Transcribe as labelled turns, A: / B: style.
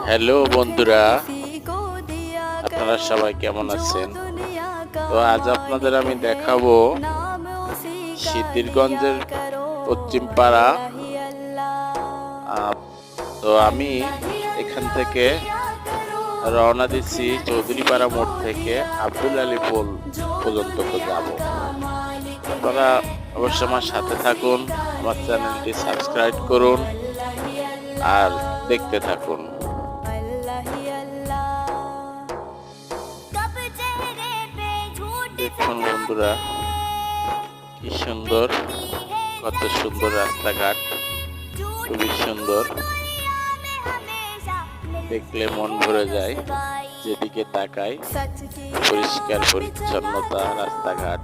A: Hello বন্ধুরা, আপনারা সবাই কেমন আছেন? তো আজ আপনাদের আমি দেখাবো সিদ্ধিরগঞ্জের পশ্চিম পাড়া। তো আমি এখান থেকে রওনা দিচ্ছি চৌধুরীপাড়া মোড় থেকে আব্দুল আলী পোল পর্যন্ত যাব। আপনারা অবশ্যই আমার সাথে থাকুন, আমার চ্যানেলটি সাবস্ক্রাইব করুন আর দেখতে থাকুন। দেখুন বন্ধুরা, কি সুন্দর, কত সুন্দর রাস্তাঘাট, খুবই সুন্দর, দেখলে মন ভরে যায় যেদিকে তাকাই। পরিষ্কার পরিচ্ছন্নতা রাস্তাঘাট।